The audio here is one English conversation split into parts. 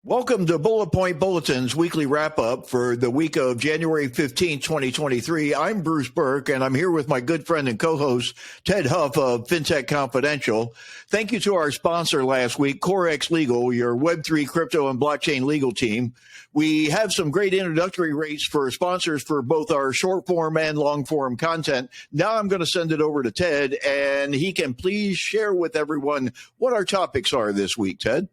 Welcome to Bullet Point Bulletins weekly wrap-up for the week of January 15, 2023. I'm Bruce Burke, and I'm here with my good friend and co-host, Ted Huff of Fintech Confidential. Thank you to our sponsor last week, CoreX Legal, your Web3 crypto and blockchain legal team. We have some great introductory rates for sponsors for both our short-form and long-form content. Now I'm going to send it over to Ted, and he can please share with everyone what our topics are this week, Ted.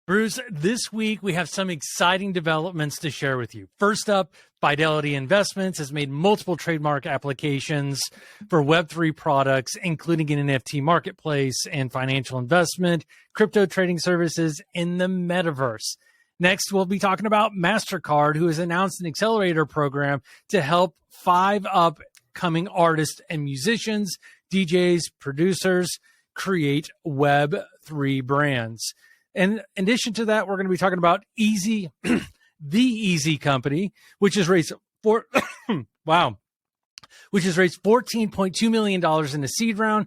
Bruce, this week we have some exciting developments to share with you. First up, Fidelity Investments has made multiple trademark applications for Web3 products, including an NFT marketplace and financial investment, crypto trading services in the Metaverse. Next, we'll be talking about Mastercard, who has announced an Accelerator program to help 5 upcoming artists and musicians, DJs, producers create Web3 brands. And in addition to that, we're going to be talking about Easy, the Easy Company, which has raised $14.2 million in a seed round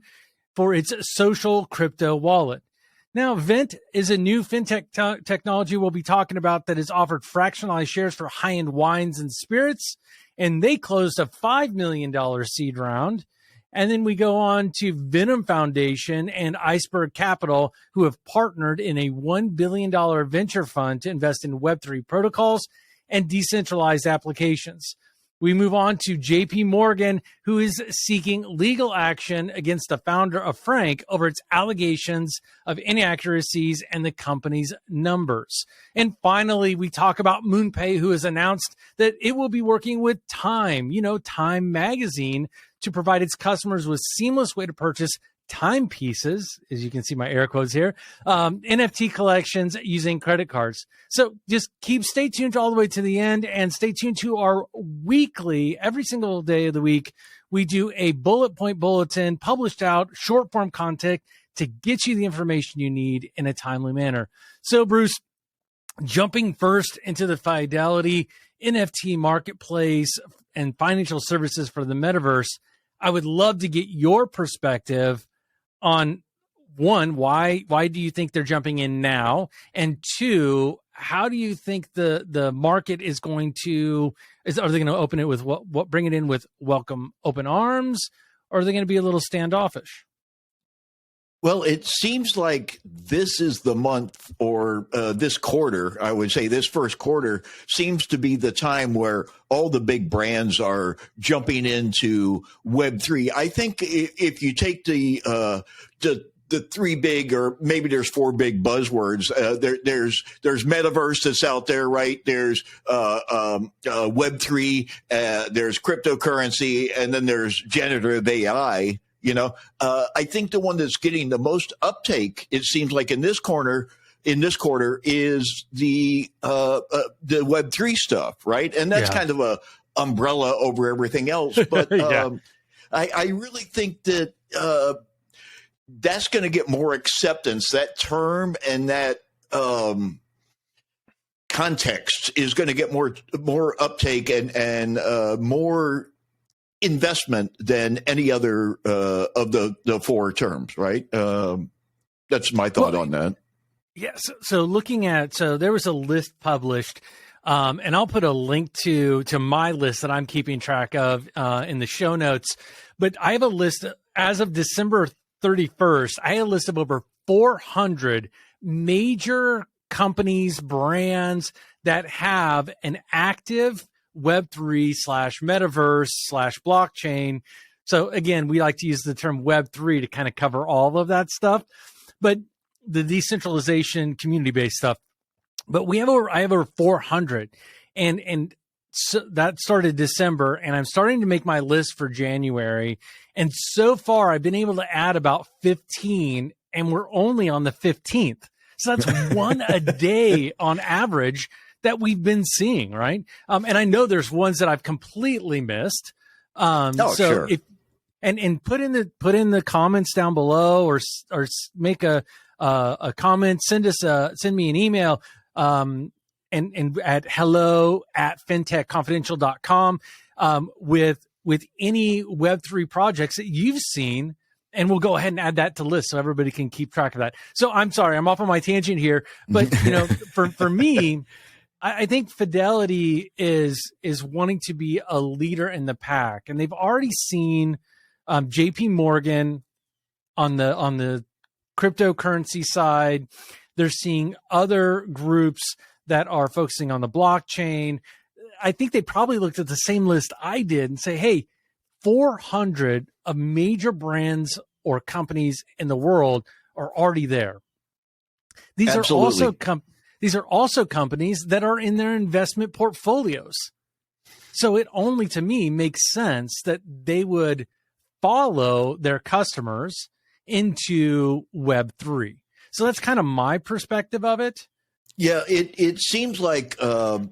for its social crypto wallet. Now, Vint is a new fintech technology we'll be talking about that has offered fractionalized shares for high-end wines and spirits, and they closed a $5 million seed round. And then we go on to Venom Foundation and Iceberg Capital, who have partnered in a $1 billion venture fund to invest in Web3 protocols and decentralized applications. We move on to JP Morgan, who is seeking legal action against the founder of Frank over its allegations of inaccuracies and the company's numbers. And finally, we talk about Moonpay, who has announced that it will be working with Time magazine, to provide its customers with seamless way to purchase timepieces, as you can see my air quotes here, NFT collections using credit cards. So just stay tuned all the way to the end, and stay tuned to our weekly, every single day of the week, we do a bullet point bulletin published out, short form content to get you the information you need in a timely manner. So Bruce, jumping first into the Fidelity NFT marketplace and financial services for the Metaverse, I would love to get your perspective on, one, why do you think they're jumping in now? And two, how do you think the market is going to, are they going to open it with bring it in with welcome open arms, or are they going to be a little standoffish? Well, it seems like this is the month, or this quarter, I would say this first quarter seems to be the time where all the big brands are jumping into Web3. I think if you take the 3 big, or maybe there's 4 big buzzwords, there's Metaverse that's out there, right? There's Web3, there's cryptocurrency, and then there's generative AI. I think the one that's getting the most uptake, it seems like in this quarter, is the Web3 stuff, right? And that's kind of a umbrella over everything else. But I really think that that's going to get more acceptance. That term and that context is going to get more uptake and more investment than any other of the 4 terms, right? That's my thought on that. Yes. So looking at, there was a list published, and I'll put a link to my list that I'm keeping track of in the show notes. But I have a list as of December 31st. I have a list of over 400 major companies, brands that have an active Web3/Metaverse/blockchain. So again, we like to use the term Web3 to kind of cover all of that stuff, but the decentralization, community-based stuff. But I have over 400, and so that started December, and I'm starting to make my list for January. And so far, I've been able to add about 15, and we're only on the 15th. So that's one a day on average that we've been seeing, right? And I know there's ones that I've completely missed. Sure. And put in the comments down below, or make a comment. Send me an email and at hello@fintechconfidential.com with any Web3 projects that you've seen And we'll go ahead and add that to the list so everybody can keep track of that. So I'm sorry, I'm off on my tangent here, but for me, I think Fidelity is wanting to be a leader in the pack, and they've already seen J.P. Morgan on the cryptocurrency side. They're seeing other groups that are focusing on the blockchain. I think they probably looked at the same list I did and say, hey, 400 of major brands or companies in the world are already there. These Absolutely. These are also companies that are in their investment portfolios. So it only, to me, makes sense that they would follow their customers into Web3. So that's kind of my perspective of it. Yeah, it seems like from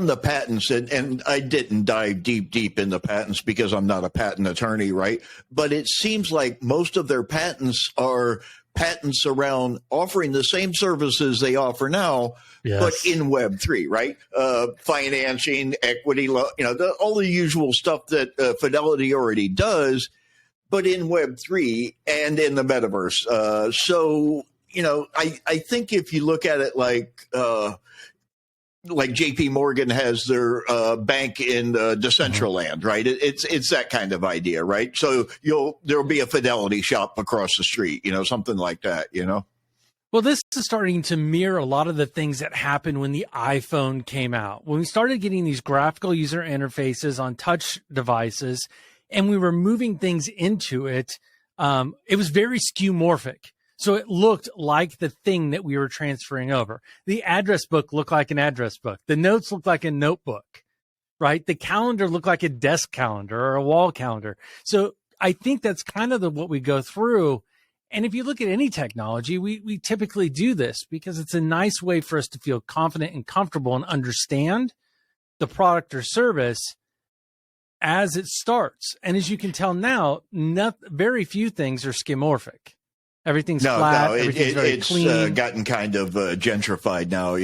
the patents, and I didn't dive deep in the patents because I'm not a patent attorney, right? But it seems like most of their patents are patents around offering the same services they offer now, Yes. but in Web3, right? Financing, equity, all the usual stuff that Fidelity already does, but in Web3 and in the Metaverse. So, I think if you look at it like J.P. Morgan has their bank in Decentraland, right? It's that kind of idea, right? So there'll be a Fidelity shop across the street, something like that, Well, this is starting to mirror a lot of the things that happened when the iPhone came out. When we started getting these graphical user interfaces on touch devices and we were moving things into it, it was very skeuomorphic. So it looked like the thing that we were transferring over. The address book looked like an address book. The notes looked like a notebook, right? The calendar looked like a desk calendar or a wall calendar. So I think that's kind of what we go through. And if you look at any technology, we typically do this because it's a nice way for us to feel confident and comfortable and understand the product or service as it starts. And as you can tell now, very few things are skeuomorphic. Everything's flat. Everything's very clean. It's gotten kind of gentrified now.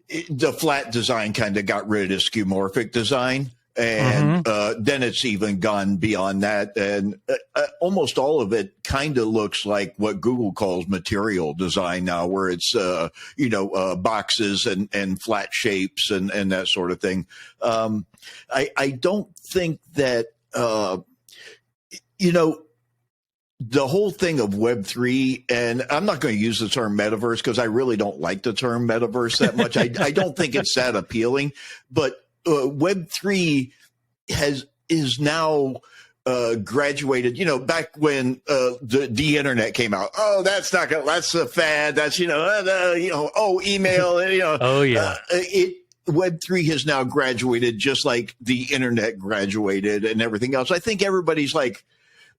The flat design kind of got rid of skeuomorphic design. And then it's even gone beyond that. And almost all of it kind of looks like what Google calls material design now, where it's, boxes and flat shapes and that sort of thing. I don't think that, the whole thing of Web3, and I'm not going to use the term metaverse because I really don't like the term metaverse that much. I don't think it's that appealing, but Web3 is now graduated. Back when the internet came out, that's a fad. That's email. Oh yeah. Web3 has now graduated just like the internet graduated and everything else. I think everybody's like,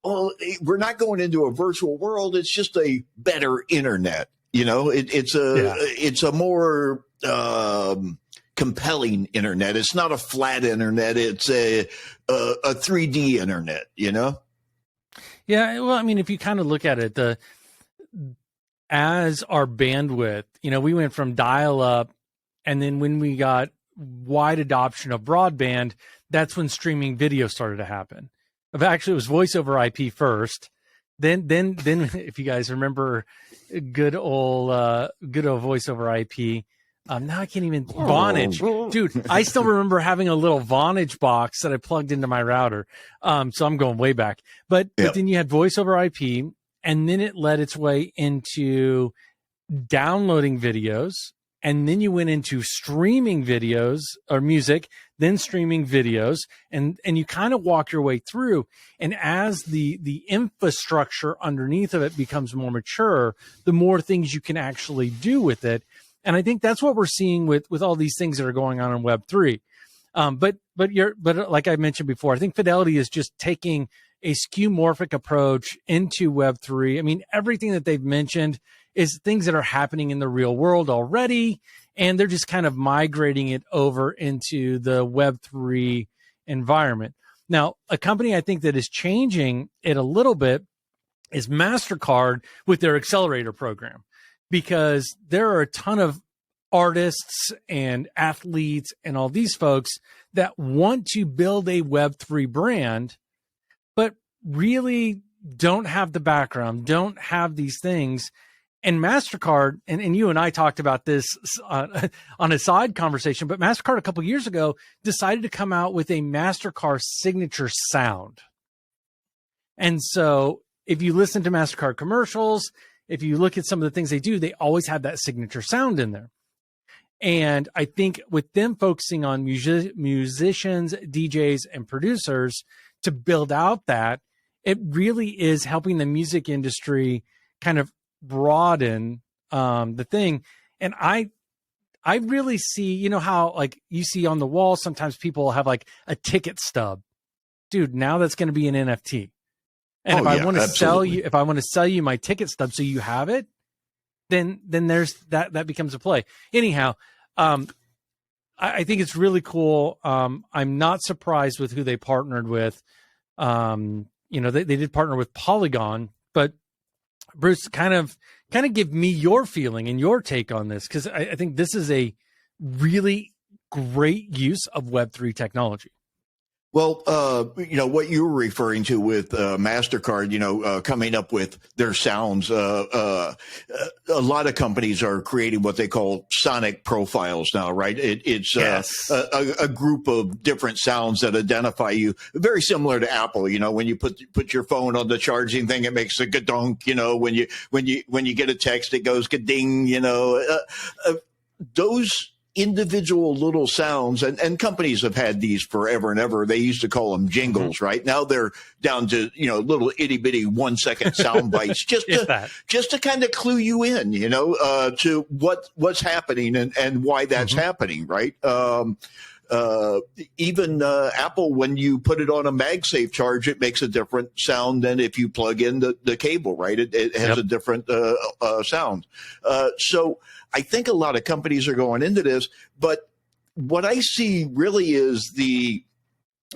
well, we're not going into a virtual world. It's just a better internet. It's a more compelling internet. It's not a flat internet. It's a 3D internet. Yeah. Well, I mean, if you kind of look at it, as our bandwidth, we went from dial up, and then when we got wide adoption of broadband, that's when streaming video started to happen. Actually, it was voice over IP first. Then, if you guys remember, good old voice over IP. Now I can't even Vonage, dude. I still remember having a little Vonage box that I plugged into my router. So I'm going way back. But then you had voice over IP, and then it led its way into downloading videos. And then you went into streaming videos or music, then streaming videos, and you kind of walk your way through. And as the infrastructure underneath of it becomes more mature, the more things you can actually do with it. And I think that's what we're seeing with all these things that are going on in Web3. But like I mentioned before, I think Fidelity is just taking a skeuomorphic approach into Web3. I mean, everything that they've mentioned is things that are happening in the real world already, and they're just kind of migrating it over into the Web3 environment. Now, a company I think that is changing it a little bit is Mastercard with their Accelerator program, because there are a ton of artists and athletes and all these folks that want to build a Web3 brand, but really don't have the background, don't have these things. And MasterCard, and you and I talked about this on a side conversation, but MasterCard a couple of years ago decided to come out with a MasterCard signature sound. And so if you listen to MasterCard commercials, if you look at some of the things they do, they always have that signature sound in there. And I think with them focusing on musicians, DJs, and producers to build out that, it really is helping the music industry kind of broaden the thing. And I really see, you know how like you see on the wall, sometimes people have like a ticket stub. Dude, now that's going to be an NFT. And if I want to sell you my ticket stub so you have it, then there's that becomes a play. Anyhow, I think it's really cool. I'm not surprised with who they partnered with. They did partner with Polygon, but Bruce, kind of give me your feeling and your take on this, because I think this is a really great use of Web3 technology. Well, what you were referring to with MasterCard, coming up with their sounds, a lot of companies are creating what they call sonic profiles now, right? It's yes. a group of different sounds that identify you, very similar to Apple. When you put your phone on the charging thing, it makes a gadunk. When you get a text, it goes gading. Those individual little sounds, and companies have had these forever and ever. They used to call them jingles, mm-hmm. right? Now they're down to, little itty bitty 1 second sound bites just to kind of clue you in, to what's happening and why that's mm-hmm. happening, right? Even Apple, when you put it on a MagSafe charge, it makes a different sound than if you plug in the cable, right? It has a different sound. So I think a lot of companies are going into this, but what I see really is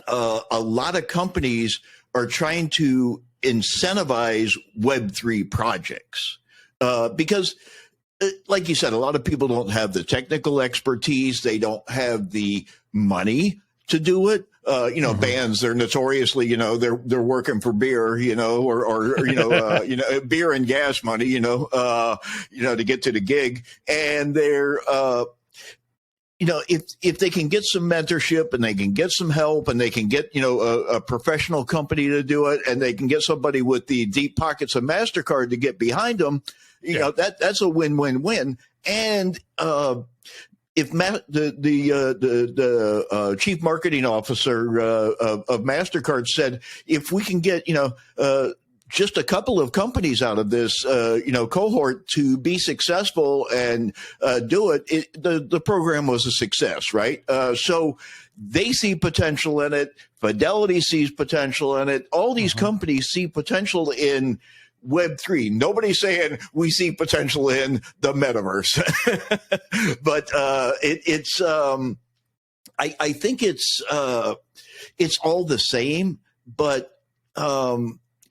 a lot of companies are trying to incentivize Web3 projects because, like you said, a lot of people don't have the technical expertise. They don't have the money to do it. Mm-hmm. Bands, they're notoriously, they're working for beer, or beer and gas money, to get to the gig. And they're, if they can get some mentorship and they can get some help and they can get, a professional company to do it, and they can get somebody with the deep pockets of MasterCard to get behind them, that's a win-win-win. And, if the chief marketing officer of MasterCard said, if we can get, just a couple of companies out of this, cohort to be successful and do it, the program was a success, right? So they see potential in it. Fidelity sees potential in it. All these mm-hmm. companies see potential in Web3. Nobody's saying we see potential in the metaverse, but I think it's all the same. But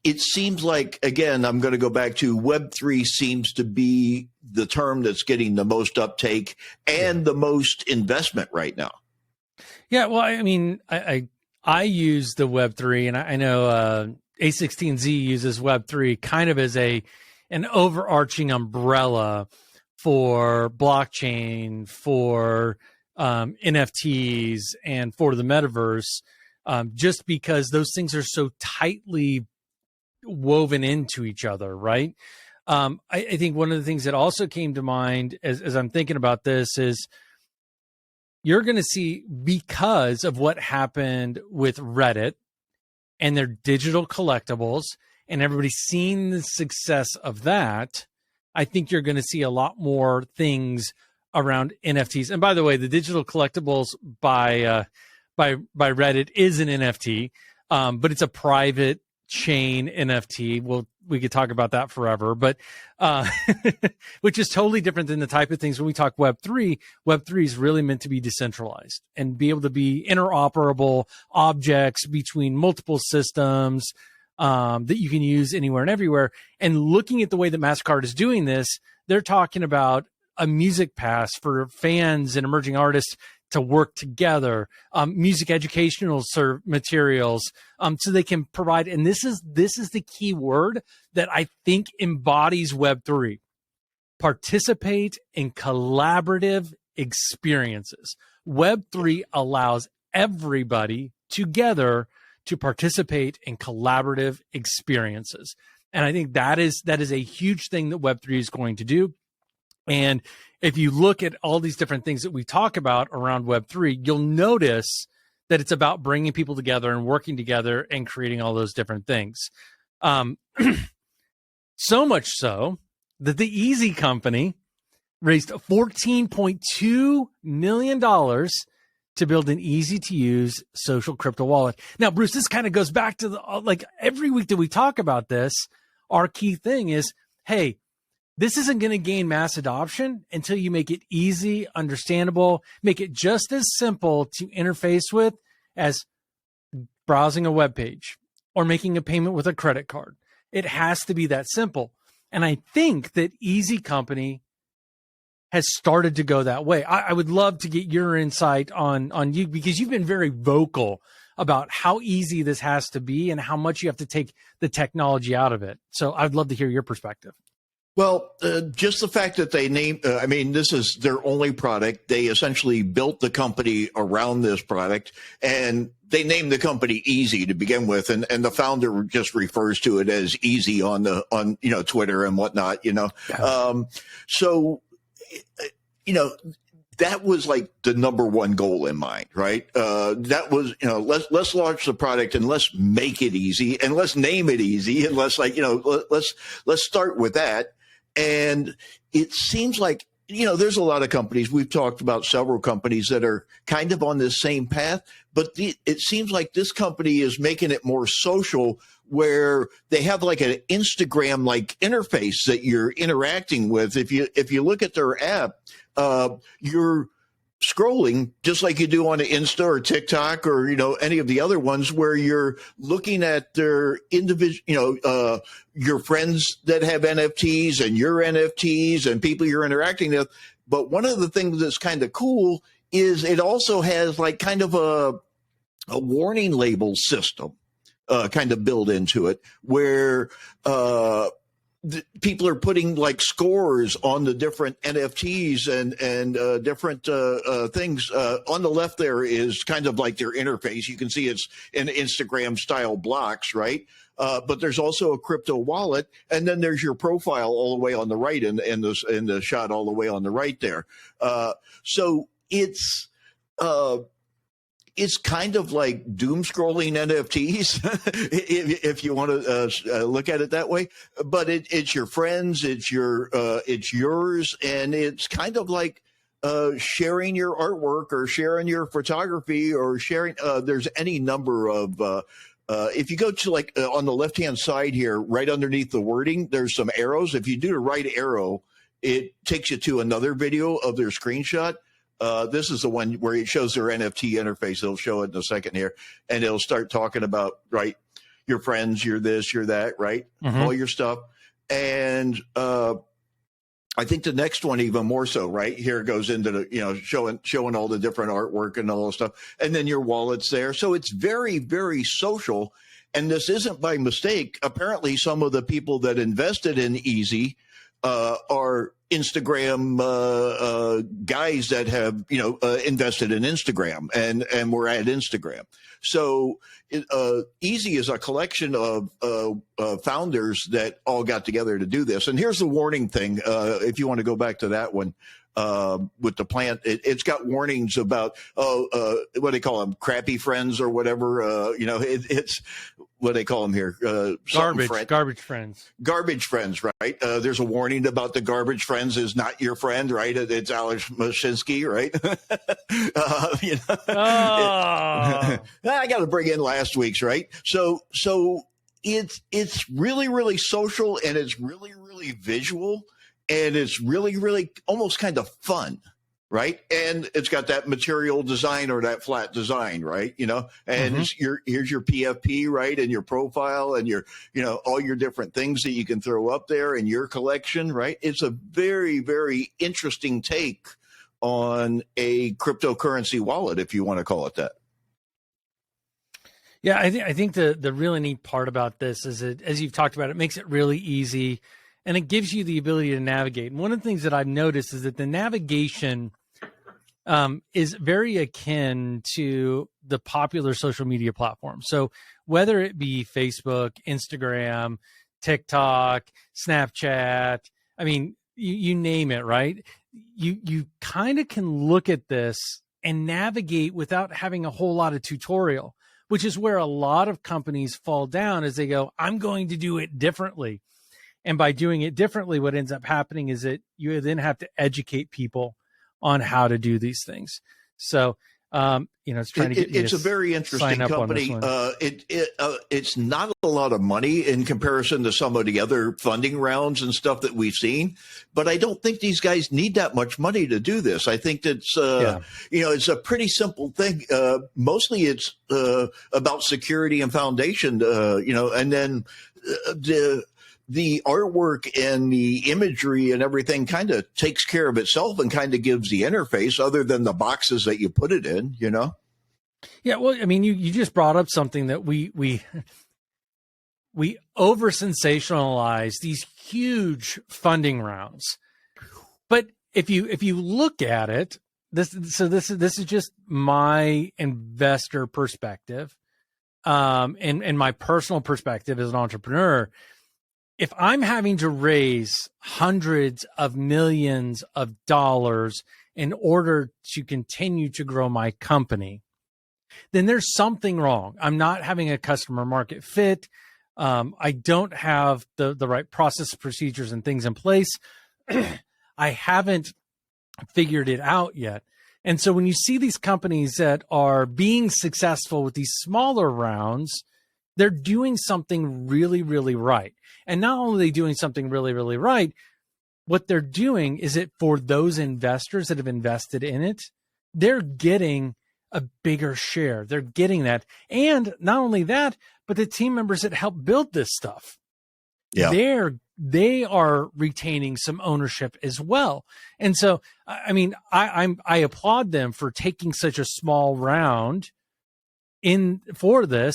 it seems like, again, I'm going to go back to Web3 seems to be the term that's getting the most uptake and the most investment right now. Yeah, well, I mean, I use the Web3, and I know A16Z uses Web3 kind of as an overarching umbrella for blockchain, for NFTs, and for the metaverse, just because those things are so tightly woven into each other, right? I think one of the things that also came to mind as I'm thinking about this is you're going to see, because of what happened with Reddit and their digital collectibles, and everybody's seen the success of that, I think you're going to see a lot more things around NFTs. And by the way, the digital collectibles by Reddit is an NFT, but it's a private chain NFT. We could talk about that forever, but which is totally different than the type of things when we talk Web3. Web3 is really meant to be decentralized and be able to be interoperable objects between multiple systems that you can use anywhere and everywhere. And looking at the way that Mastercard is doing this, they're talking about a music pass for fans and emerging artists to work together, music educational materials, so they can provide. And this is the key word that I think embodies Web3. Participate in collaborative experiences. Web3 allows everybody together to participate in collaborative experiences. And I think that is a huge thing that Web3 is going to do. And if you look at all these different things that we talk about around Web3, you'll notice that it's about bringing people together and working together and creating all those different things. So much so that the Easy Company raised $14.2 million to build an easy-to-use social crypto wallet. Now, Bruce, this kind of goes back to like every week that we talk about this, our key thing is, hey, this isn't going to gain mass adoption until you make it easy, understandable, make it just as simple to interface with as browsing a web page or making a payment with a credit card. It has to be that simple. And I think that Easy Company has started to go that way. I would love to get your insight on you, because you've been very vocal about how easy this has to be and how much you have to take the technology out of it. So I'd love to hear your perspective. Well, just the fact that they named, this is their only product. They essentially built the company around this product, and they named the company Easy to begin with. And the founder just refers to it as Easy on Twitter and whatnot, Yeah. That was like the number one goal in mind, right? That was, let's launch the product and let's make it easy and let's name it Easy and let's start with that. And it seems like, there's a lot of companies. We've talked about several companies that are kind of on this same path, but it seems like this company is making it more social, where they have like an Instagram like interface that you're interacting with. If you look at their app, you're scrolling just like you do on Insta or TikTok or any of the other ones, where you're looking at their individual your friends that have NFTs and your NFTs and people you're interacting with. But one of the things that's kind of cool is it also has like kind of a warning label system kind of built into it, where people are putting like scores on the different NFTs and different things. On the left there is kind of like their interface. You can see it's in Instagram style blocks, right? But there's also a crypto wallet, and then there's your profile all the way on the right, in the shot all the way on the right there. So it's kind of like doom scrolling NFTs, if you want to look at it that way. But it's your friends, it's yours, and it's kind of like sharing your artwork or sharing your photography or sharing. There's any number of. If you go to like on the left-hand side here, right underneath the wording, there's some arrows. If you do the right arrow, it takes you to another video of their screenshot. This is the one where it shows their NFT interface. It'll show it in a second here, and it'll start talking about, right, your friends, you're this, you're that, right? Mm-hmm. All your stuff. And I think the next one even more so, right? Here it goes into the, showing all the different artwork and all the stuff. And then your wallet's there. So it's very, very social. And this isn't by mistake. Apparently, some of the people that invested in Easy are Instagram guys that have invested in Instagram and were at Instagram. So Easy is a collection of founders that all got together to do this. And here's the warning thing. If you want to go back to that one with the plant, it's got warnings about what do they call them, crappy friends or whatever. It's what do they call them here? Garbage friends, right? There's a warning about the garbage friends is not your friend, right? It's Alex Mashinsky, right? I got to bring in last week's, right? So it's really, really social, and it's really, really visual, and it's really, really almost kind of fun. right? And it's got that material design or that flat design, right? And here's your PFP, right? And your profile and your, all your different things that you can throw up there in your collection, right? It's a very, very interesting take on a cryptocurrency wallet, if you want to call it that. Yeah, I think the really neat part about this is that, as you've talked about, it makes it really easy and it gives you the ability to navigate. And one of the things that I've noticed is that the navigation is very akin to the popular social media platforms. So whether it be Facebook, Instagram, TikTok, Snapchat, I mean, you name it, right? You kind of can look at this and navigate without having a whole lot of tutorial, which is where a lot of companies fall down as they go, I'm going to do it differently. And by doing it differently, what ends up happening is that you then have to educate people on how to do these things. So, it's trying to get it's a very interesting company. It's not a lot of money in comparison to some of the other funding rounds and stuff that we've seen, but I don't think these guys need that much money to do this. I think that's, it's a pretty simple thing. Mostly it's about security and foundation, and then the artwork and the imagery and everything kind of takes care of itself and kind of gives the interface other than the boxes that you put it in, Yeah, well, I mean, you just brought up something that we over sensationalize these huge funding rounds. But if you look at it, this is just my investor perspective, and my personal perspective as an entrepreneur. If I'm having to raise hundreds of millions of dollars in order to continue to grow my company, then there's something wrong. I'm not having a customer market fit. I don't have the right process, procedures, and things in place. I haven't figured it out yet. And so when you see these companies that are being successful with these smaller rounds, they're doing something really, really right. And not only are they doing something really, really right, what they're doing is it for those investors that have invested in it, they're getting a bigger share. They're getting that. And not only that, but the team members that help build this stuff, they are retaining some ownership as well. And so, I mean, I applaud them for taking such a small round for this,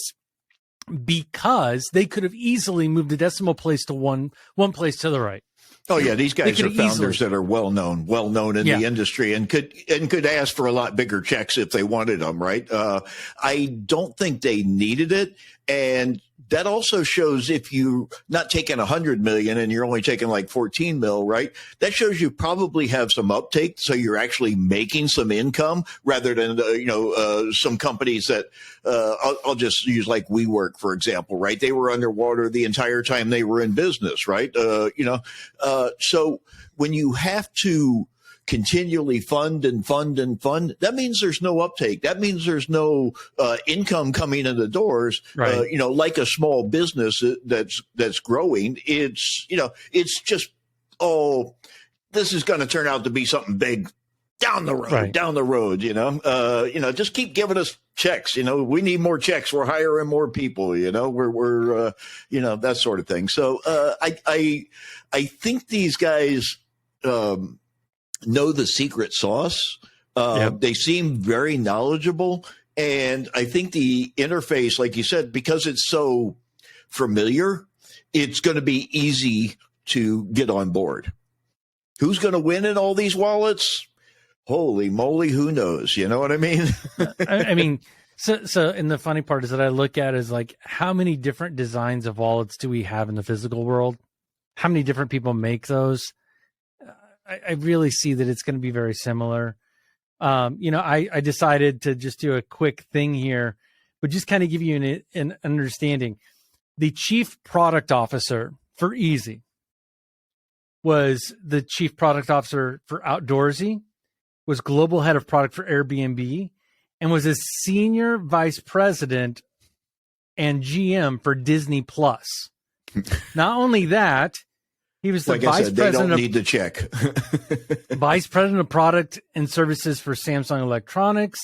because they could have easily moved the decimal place to one place to the right. Oh yeah, these guys are founders that are well known in the industry, and could ask for a lot bigger checks if they wanted them, right? I don't think they needed it, and that also shows if you not taking 100 million and you're only taking like 14 mil, right? That shows you probably have some uptake, so you're actually making some income rather than some companies that I'll just use like WeWork, for example, right? They were underwater the entire time they were in business, right? So when you have to continually fund, that means there's no uptake. That means there's no income coming in the doors. Right. Like a small business that's growing. It's just, this is going to turn out to be something big down the road. Just keep giving us checks. We need more checks. We're hiring more people. We're that sort of thing. So I think these guys know the secret sauce. They seem very knowledgeable. And I think the interface, like you said, because it's so familiar, it's going to be easy to get on board. Who's going to win in all these wallets? Holy moly, who knows? You know what I mean? I mean, so and the funny part is that I look at is like, how many different designs of wallets do we have in the physical world? How many different people make those? I really see that it's going to be very similar. I decided to just do a quick thing here, but just kind of give you an understanding. The chief product officer for Easy was the chief product officer for Outdoorsy, was global head of product for Airbnb, and was a senior vice president and GM for Disney Plus. Not only that, He was the like I vice said, they president don't need the check. vice president of product and services for Samsung Electronics,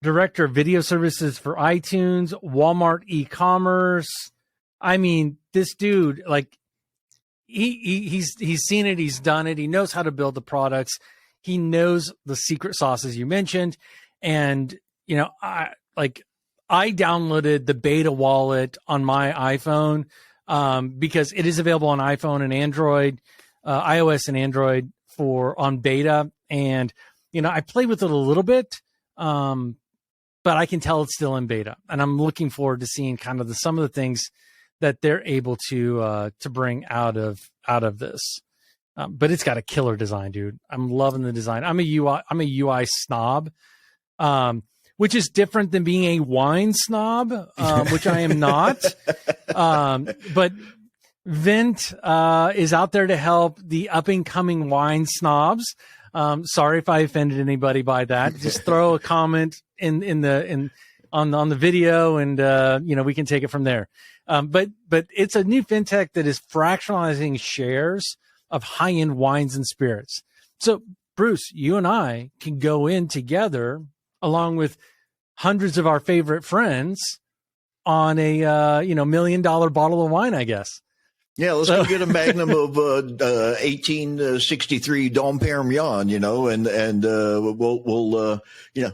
director of video services for iTunes, Walmart e-commerce. I mean, this dude, like, he's seen it, he's done it, he knows how to build the products, he knows the secret sauce, as you mentioned. And you know, I downloaded the beta wallet on my iPhone because it is available on iPhone and Android, iOS and Android on beta. And you know, I played with it a little bit, but I can tell it's still in beta, and I'm looking forward to seeing kind of some of the things that they're able to bring out of this. But it's got a killer design, dude. I'm loving the design. I'm a UI snob, which is different than being a wine snob, which I am not. But Vint is out there to help the up and coming wine snobs. Sorry if I offended anybody by that. Just throw a comment on the video, and you know, we can take it from there. But it's a new fintech that is fractionalizing shares of high-end wines and spirits. So Bruce, you and I can go in together along with hundreds of our favorite friends on a $1 million bottle of wine, I guess. Yeah, let's go get a magnum of 1863 Dom Perignon, you know, and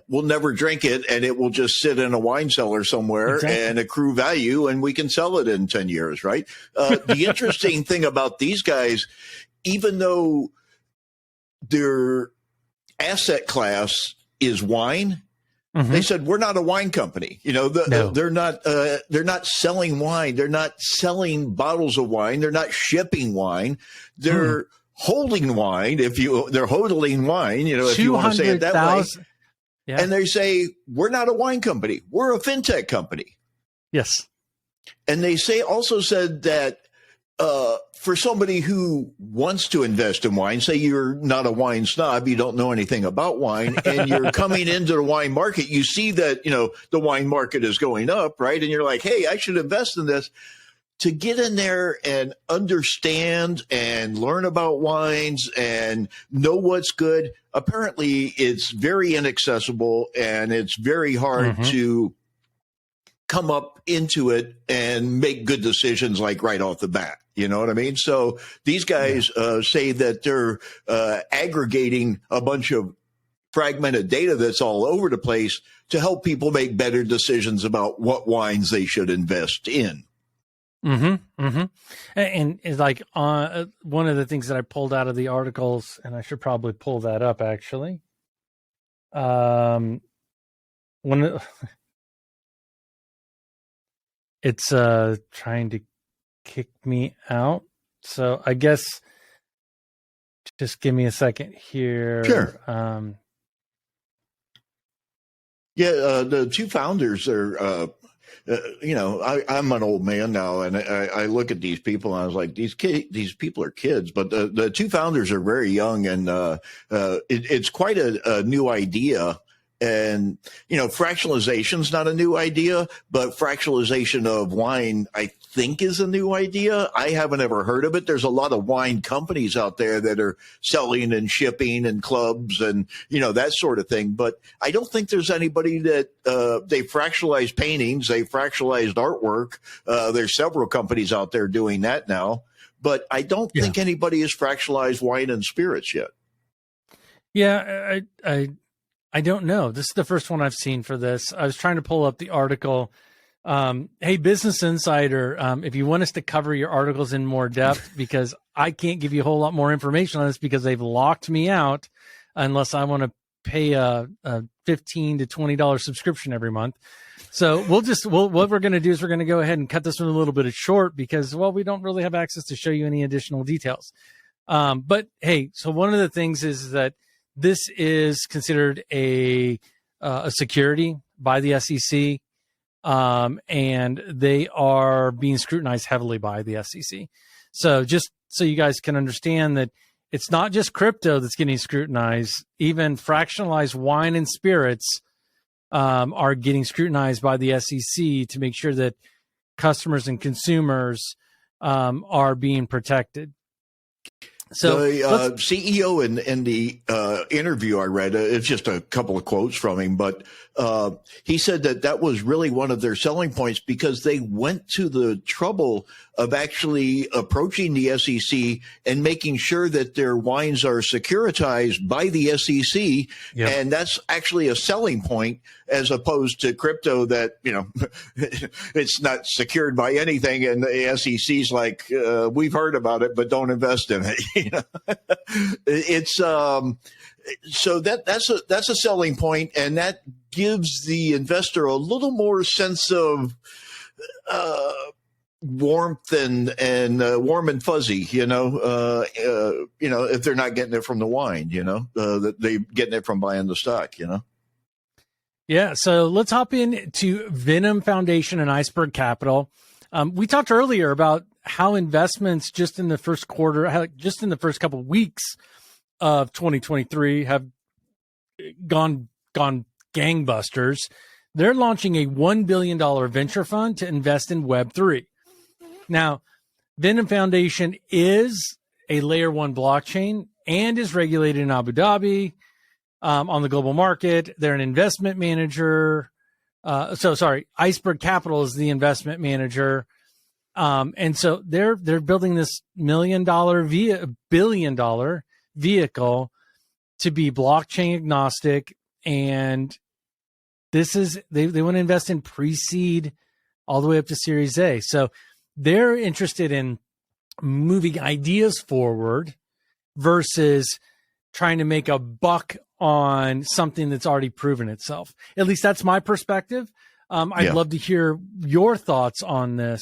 we'll never drink it, and it will just sit in a wine cellar somewhere and accrue value, and we can sell it in 10 years, right? The interesting thing about these guys, even though their asset class is wine, they said, we're not a wine company. You know, they're not selling wine. They're not selling bottles of wine. They're not shipping wine. They're holding wine. They're hodling wine, you know, if you want to say it that way. Yeah. And they say, we're not a wine company. We're a fintech company. Yes. And they also said that, for somebody who wants to invest in wine, say you're not a wine snob, you don't know anything about wine, and you're coming into the wine market, you see that, you know, the wine market is going up, right? And you're like, hey, I should invest in this. To get in there and understand and learn about wines and know what's good, apparently it's very inaccessible, and it's very hard to come up into it and make good decisions like right off the bat. You know what I mean? So these guys say that they're aggregating a bunch of fragmented data that's all over the place to help people make better decisions about what wines they should invest in. And it's like one of the things that I pulled out of the articles, and I should probably pull that up actually. It's trying to kick me out, so I guess just give me a second here. Sure. The two founders are, you know, I'm an old man now, and I look at these people and I was like, these people are kids, but the two founders are very young, and it's quite a new idea. And, you know, fractionalization is not a new idea, but fractionalization of wine, I think, is a new idea. I haven't ever heard of it. There's a lot of wine companies out there that are selling and shipping and clubs and, you know, that sort of thing. But I don't think there's anybody that they fractionalize paintings. They fractionalized artwork. There's several companies out there doing that now. But I don't think anybody has fractionalized wine and spirits yet. Yeah, I don't know. This is the first one I've seen for this. I was trying to pull up the article. Hey, Business Insider, if you want us to cover your articles in more depth, because I can't give you a whole lot more information on this because they've locked me out unless I want to pay a $15 to $20 subscription every month. So what we're going to do is we're going to go ahead and cut this one a little bit short because, well, we don't really have access to show you any additional details. But hey, so one of the things is that this is considered a security by the SEC, and they are being scrutinized heavily by the SEC. So just so you guys can understand that it's not just crypto that's getting scrutinized. Even fractionalized wine and spirits are getting scrutinized by the SEC to make sure that customers and consumers are being protected. So the CEO in the interview I read, it's just a couple of quotes from him, but he said that was really one of their selling points because they went to the trouble of actually approaching the SEC and making sure that their wines are securitized by the SEC. Yep. And that's actually a selling point as opposed to crypto that, it's not secured by anything. And the SEC's like, we've heard about it, but don't invest in it. It's so that's a selling point, and that gives the investor a little more sense of warmth and warm and fuzzy, if they're not getting it from the wine, that they getting it from buying the stock, Yeah. So let's hop into Venom Foundation and Iceberg Capital. We talked earlier about how investments just in the first quarter, just in the first couple of weeks of 2023 have gone gangbusters. They're launching a $1 billion venture fund to invest in Web3. Now, Venom Foundation is a layer 1 blockchain and is regulated in Abu Dhabi on the global market. They're an investment manager. Iceberg Capital is the investment manager. And so they're building this $1 billion vehicle to be blockchain agnostic. And this is, they want to invest in pre-seed all the way up to Series A. So they're interested in moving ideas forward versus trying to make a buck on something that's already proven itself. At least that's my perspective. I'd love to hear your thoughts on this,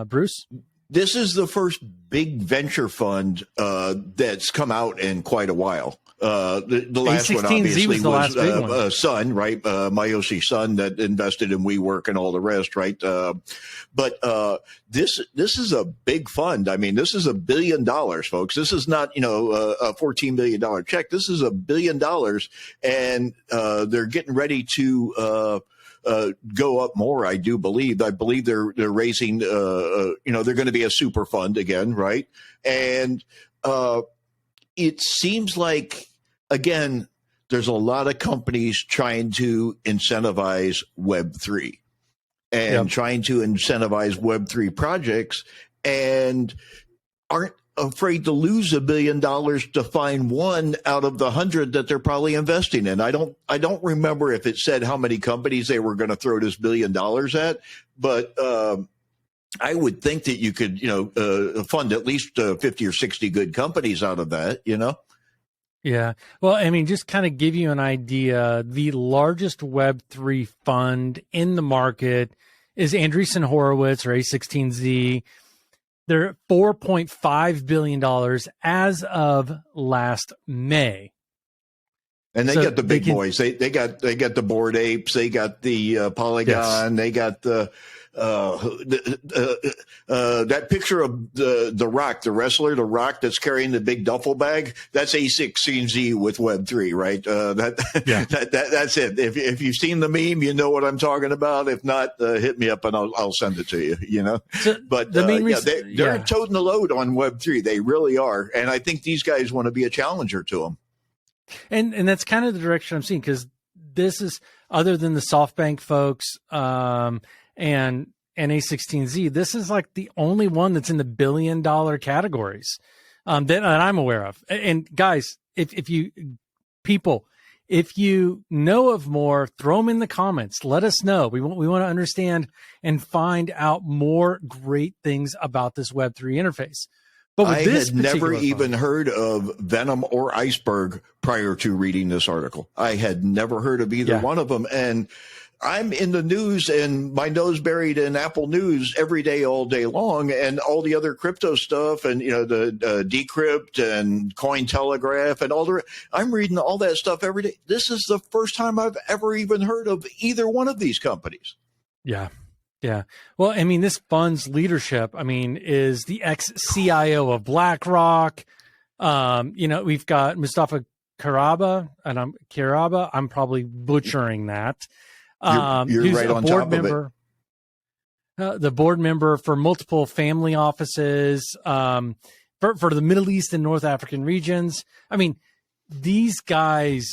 Bruce. This is the first big venture fund that's come out in quite a while. The last one obviously was Sun, right? Mayoshi's son that invested in WeWork and all the rest, right? But this is a big fund. I mean, this is $1 billion, folks. This is not, a $14 billion check. This is $1 billion, and they're getting ready to go up more. I do believe. I believe they're raising. They're going to be a super fund again, right? And it seems like, again, there's a lot of companies trying to incentivize Web3 and trying to incentivize Web3 projects, and aren't afraid to lose $1 billion to find one out of the 100 that they're probably investing in. I don't remember if it said how many companies they were going to throw this $1 billion at, but I would think that you could, fund at least 50 or 60 good companies out of that, Yeah. Well, I mean, just kind of give you an idea, the largest Web3 fund in the market is Andreessen Horowitz or A16Z. They're $4.5 billion as of last May. And they got the big boys. They got the Bored Apes. They got the Polygon. Yes. They got the that picture of the Rock, the wrestler, the Rock that's carrying the big duffel bag. That's A16Z with Web3, right? That's it. If you've seen the meme, you know what I'm talking about. If not, hit me up and I'll send it to you. So but the main reason, they're toting the load on Web3. They really are, and I think these guys want to be a challenger to them. And that's kind of the direction I'm seeing, because this is, other than the SoftBank folks and A16Z, this is like the only one that's in the $1 billion categories that I'm aware of. And guys, if you know of more, throw them in the comments. Let us know. We want to understand and find out more great things about this Web3 interface. But I had never even heard of Venom or Iceberg prior to reading this article. I had never heard of either one of them. And I'm in the news and my nose buried in Apple News every day, all day long, and all the other crypto stuff and, the Decrypt and Cointelegraph and all the, I'm reading all that stuff every day. This is the first time I've ever even heard of either one of these companies. Yeah. Yeah. Well, I mean, this fund's leadership, is the ex-CIO of BlackRock. We've got Mustafa Karaba, and I'm probably butchering that. You're right on top member, of it. The board member for multiple family offices. for the Middle East and North African regions. I mean, these guys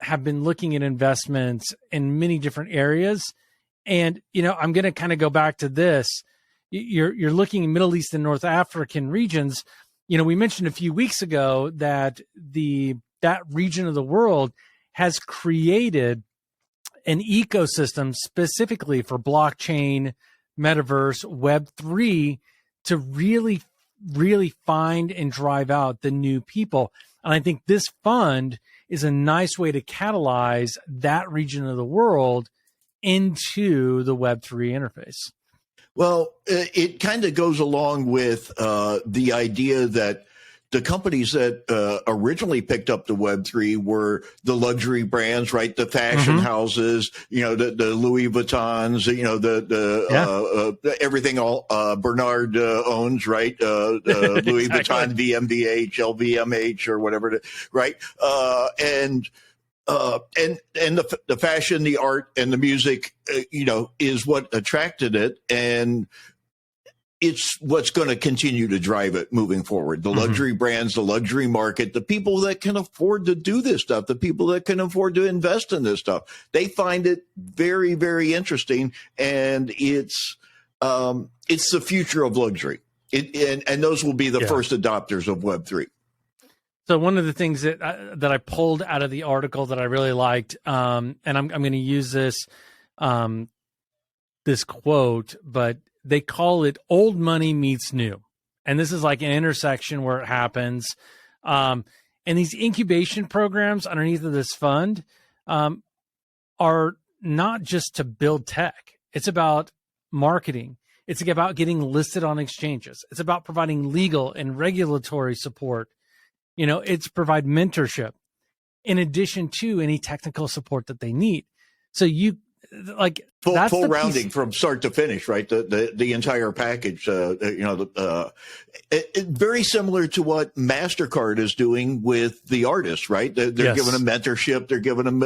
have been looking at investments in many different areas. And, I'm going to kind of go back to this. You're looking at Middle East and North African regions. We mentioned a few weeks ago that that region of the world has created an ecosystem specifically for blockchain, metaverse, Web3 to really, really find and drive out the new people. And I think this fund is a nice way to catalyze that region of the world into the Web3 interface. Well, it kind of goes along with the idea that the companies that originally picked up the Web3 were the luxury brands, right? The fashion houses, the Louis Vuittons, everything all Bernard owns, right? Louis Vuitton, VMVH, LVMH, or whatever, right? And the fashion, the art, and the music, is what attracted it, and it's what's going to continue to drive it moving forward. The luxury brands, the luxury market, the people that can afford to do this stuff, the people that can afford to invest in this stuff, they find it very, very interesting, and it's the future of luxury. And those will be the first adopters of Web3. So one of the things that I pulled out of the article that I really liked, and I'm going to use this quote, but they call it "old money meets new," and this is like an intersection where it happens. And these incubation programs underneath of this fund are not just to build tech. It's about marketing. It's about getting listed on exchanges. It's about providing legal and regulatory support. It's provide mentorship in addition to any technical support that they need. So full rounding from start to finish, right? The entire package. Very similar to what Mastercard is doing with the artists, right? They're giving them mentorship. They're giving them,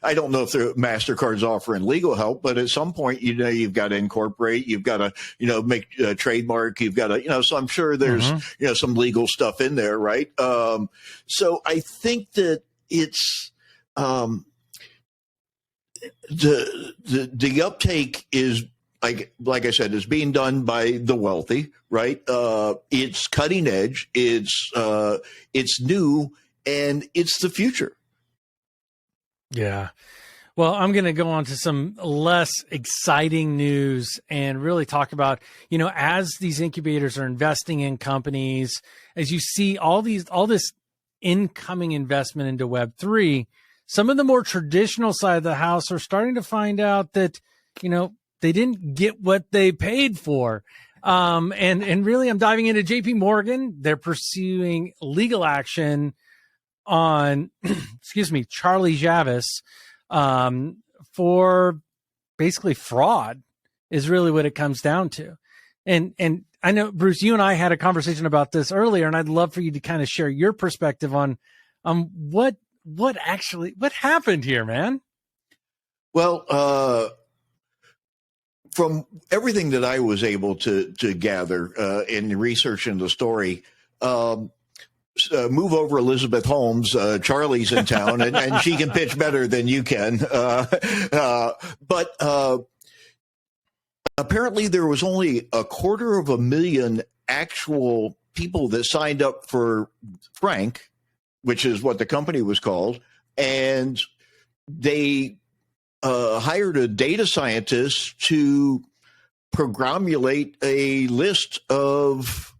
I don't know if Mastercard's offering legal help, but at some point, you've got to incorporate. You've got to, make a trademark. You've got to, so I'm sure there's, some legal stuff in there, right? So I think that it's. The uptake is like I said, is being done by the wealthy, right? It's cutting edge, it's new, and it's the future. Yeah. Well, I'm going to go on to some less exciting news and really talk about, as these incubators are investing in companies, as you see all this incoming investment into Web3, some of the more traditional side of the house are starting to find out that, they didn't get what they paid for. And really, I'm diving into JP Morgan. They're pursuing legal action on, Charlie Javis, for basically fraud is really what it comes down to. And I know, Bruce, you and I had a conversation about this earlier, and I'd love for you to kind of share your perspective on what happened here, man. Well, from everything that I was able to gather in researching the story, move over Elizabeth Holmes. Charlie's in town, and she can pitch better than you can. But apparently there was only 250,000 actual people that signed up for Frank, which is what the company was called, and they hired a data scientist to programulate a list of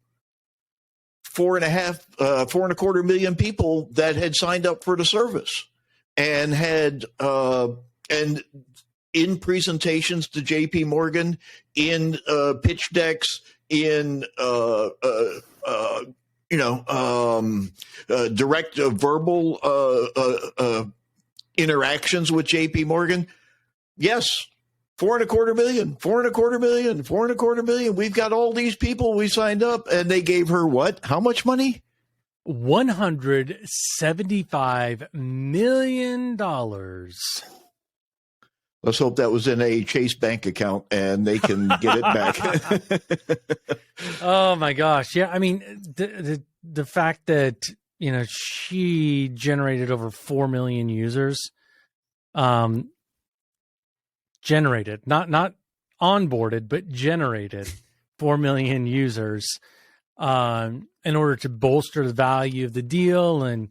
4.25 million people that had signed up for the service and had and in presentations to JP Morgan, in pitch decks, in direct verbal interactions with JP Morgan. Yes, 4.25 million. We've got all these people we signed up, and they gave her what? How much money? $175 million. Let's hope that was in a Chase bank account and they can get it back. Oh my gosh. Yeah. I mean, the fact that, she generated over 4 million users, generated, not onboarded, but generated 4 million users, in order to bolster the value of the deal. And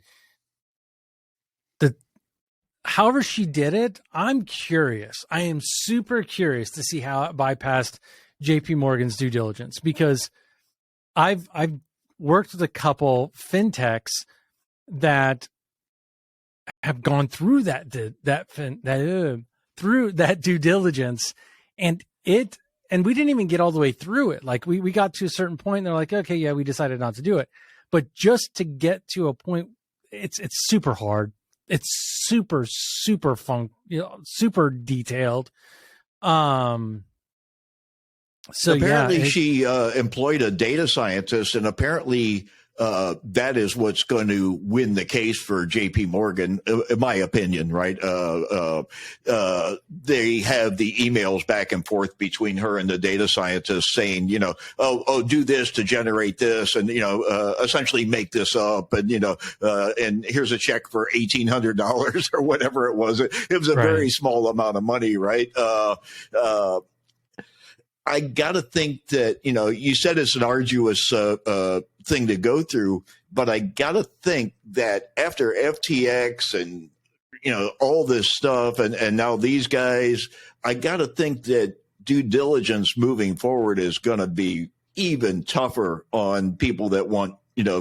however she did it, I'm curious. I am super curious to see how it bypassed JP Morgan's due diligence, because I've worked with a couple fintechs that have gone through through that due diligence, and we didn't even get all the way through it. Like we got to a certain point and they're like, okay, yeah, we decided not to do it. But just to get to a point, it's super hard. It's super super detailed. So apparently yeah, she employed a data scientist, and apparently that is what's going to win the case for JP Morgan, in my opinion, right? They have the emails back and forth between her and the data scientist saying, oh, do this to generate this, and, essentially make this up. And, and here's a check for $1,800 or whatever it was. It was a very small amount of money, right? I got to think that, you said it's an arduous thing to go through, but I got to think that after FTX and, all this stuff and now these guys, I got to think that due diligence moving forward is going to be even tougher on people that want,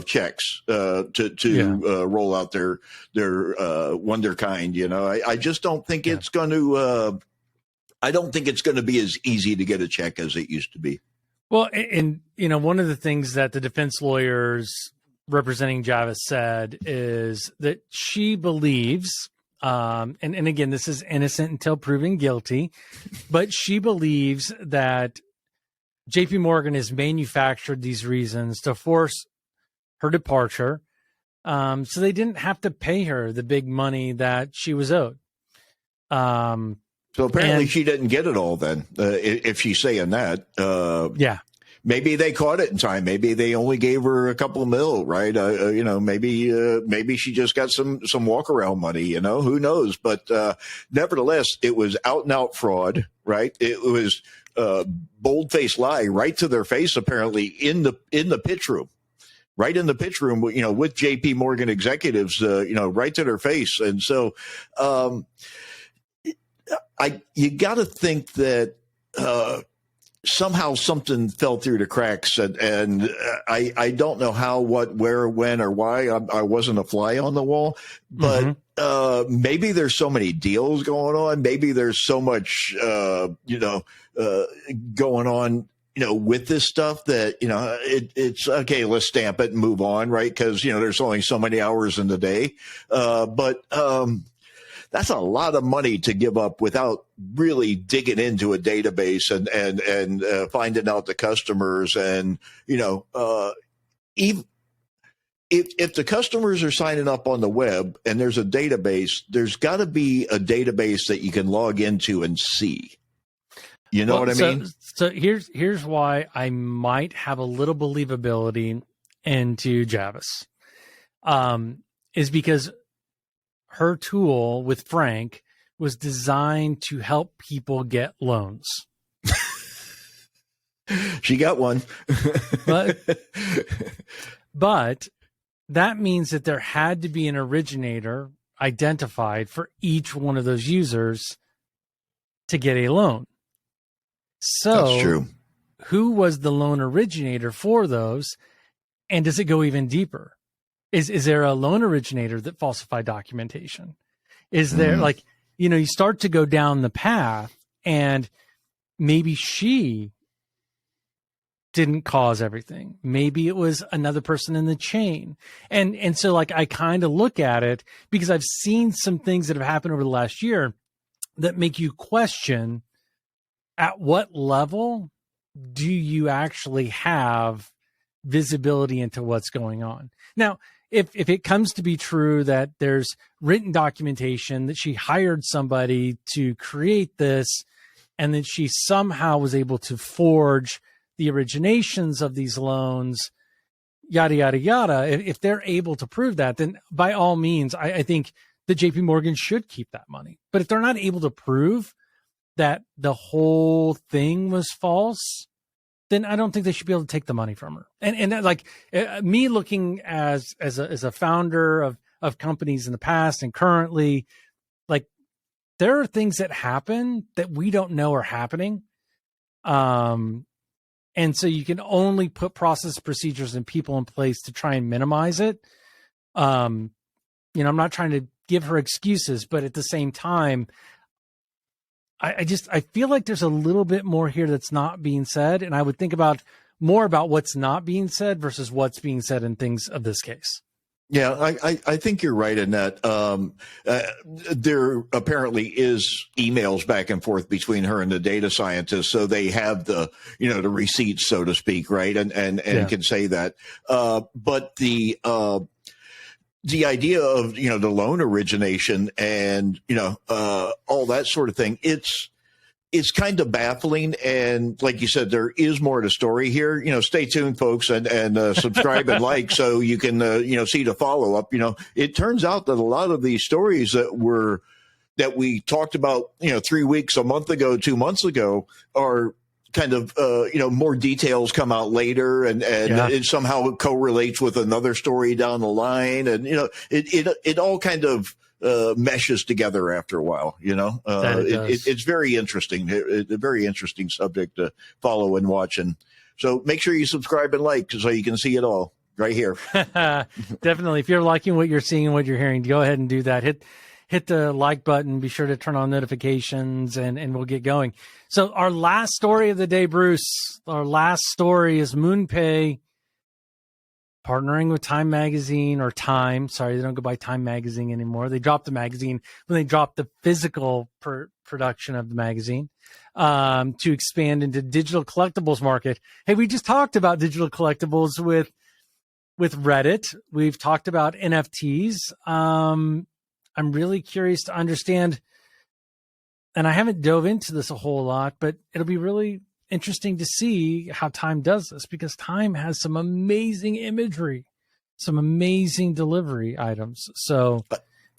checks to roll out their wonderkind. I just don't think it's going to I don't think it's going to be as easy to get a check as it used to be. Well, and one of the things that the defense lawyers representing Javis said is that she believes, and again, this is innocent until proven guilty, but she believes that JP Morgan has manufactured these reasons to force her departure, so they didn't have to pay her the big money that she was owed. So apparently she didn't get it all then, if she's saying that. Yeah. Maybe they caught it in time. Maybe they only gave her a couple of mil, right? Maybe she just got some walk around money, who knows? But nevertheless, it was out and out fraud, right? It was bold-faced lie right to their face, apparently, in the pitch room. Right in the pitch room, with JP Morgan executives, right to their face. And so, you got to think that somehow something fell through the cracks, and I don't know how, what, where, when, or why. I wasn't a fly on the wall, but maybe there's so many deals going on. Maybe there's so much going on, with this stuff that, it's okay, let's stamp it and move on, right? Because, there's only so many hours in the day. But that's a lot of money to give up without really digging into a database and finding out the customers. And, even if the customers are signing up on the web and there's a database, there's got to be a database that you can log into and see. You know what I mean? So here's why I might have a little believability into Javis, is because her tool with Frank was designed to help people get loans. She got one. but that means that there had to be an originator identified for each one of those users to get a loan. So that's true. Who was the loan originator for those? And does it go even deeper? Is there a loan originator that falsified documentation? Is there you start to go down the path, and maybe she didn't cause everything. Maybe it was another person in the chain. And so I kind of look at it because I've seen some things that have happened over the last year that make you question, at what level do you actually have visibility into what's going on? Now, if it comes to be true that there's written documentation that she hired somebody to create this, and that she somehow was able to forge the originations of these loans, yada, yada, yada. If they're able to prove that, then by all means, I think the JP Morgan should keep that money. But if they're not able to prove that the whole thing was false, then I don't think they should be able to take the money from her. And like me looking as a founder of companies in the past and currently, like there are things that happen that we don't know are happening. And so you can only put process, procedures, and people in place to try and minimize it. I'm not trying to give her excuses, but at the same time, I feel like there's a little bit more here that's not being said. And I would think about more about what's not being said versus what's being said in things of this case. Yeah, I think you're right in that. There apparently is emails back and forth between her and the data scientists, so they have the receipts, so to speak, right, and can say that. But the idea of the loan origination and all that sort of thing, it's kind of baffling. And like you said, there is more to the story here. Stay tuned, folks, and subscribe and like so you can see the follow up. It turns out that a lot of these stories that we talked about 3 weeks, a month ago, 2 months ago are kind of more details come out later, and it somehow correlates with another story down the line, and it all kind of meshes together after a while. It's very interesting. It's a very interesting subject to follow and watch, and so make sure you subscribe and like so you can see it all right here. Definitely, if you're liking what you're seeing and what you're hearing, go ahead and do that. Hit the like button. Be sure to turn on notifications, and we'll get going. So our last story of the day, Bruce, our last story is Moonpay partnering with Time Magazine, or Time. Sorry, they don't go by Time Magazine anymore. They dropped the magazine when they dropped the physical production of the magazine to expand into digital collectibles market. Hey, we just talked about digital collectibles with Reddit. We've talked about NFTs. I'm really curious to understand, and I haven't dove into this a whole lot, but it'll be really interesting to see how Time does this, because Time has some amazing imagery, some amazing delivery items. So,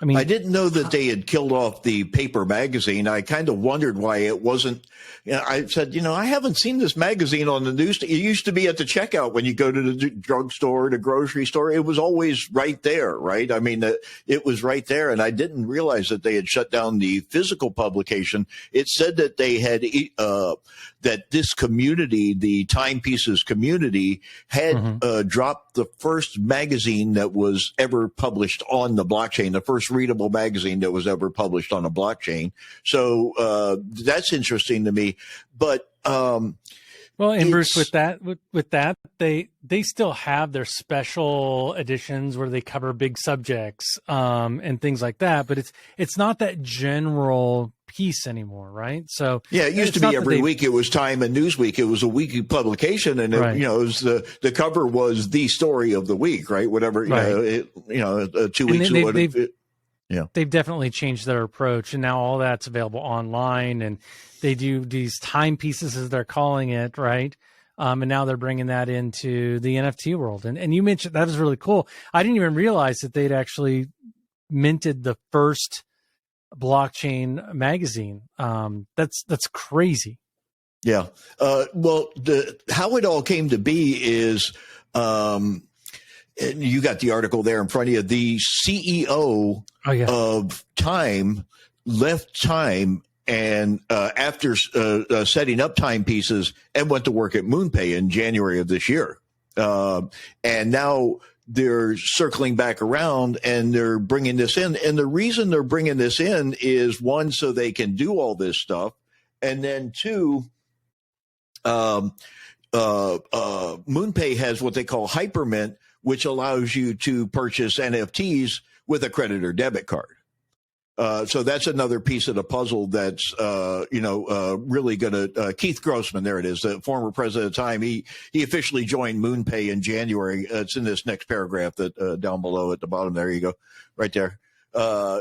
I mean, I didn't know that they had killed off the paper magazine. I kind of wondered why it wasn't. I said, I haven't seen this magazine on the news. It used to be at the checkout when you go to the drugstore, the grocery store. It was always right there, right? I mean, it was right there, and I didn't realize that they had shut down the physical publication. It said that they had that this community, the Timepieces community, had dropped the first magazine that was ever published on the blockchain, the first readable magazine that was ever published on a blockchain. So that's interesting to me. But well, and Bruce, with that, they still have their special editions where they cover big subjects and things like that. But it's not that general piece anymore, right? So yeah, it used to be every week. It was Time and Newsweek. It was a weekly publication, and it was the cover was the story of the week, right? Whatever 2 weeks. They've definitely changed their approach, and now all that's available online, and they do these timepieces, as they're calling it, right? And now they're bringing that into the NFT world. And you mentioned that was really cool. I didn't even realize that they'd actually minted the first blockchain magazine. That's crazy. Yeah. Well, how it all came to be is, and you got the article there in front of you. The CEO of Time left Time and after setting up Timepieces, and went to work at Moonpay in January of this year. And now they're circling back around and they're bringing this in. And the reason they're bringing this in is, one, so they can do all this stuff. And then two, Moonpay has what they call Hypermint, which allows you to purchase NFTs with a credit or debit card. So that's another piece of the puzzle that's, really going to, Keith Grossman, there it is, the former president of Time. He officially joined Moonpay in January. It's in this next paragraph that down below at the bottom. There you go, right there.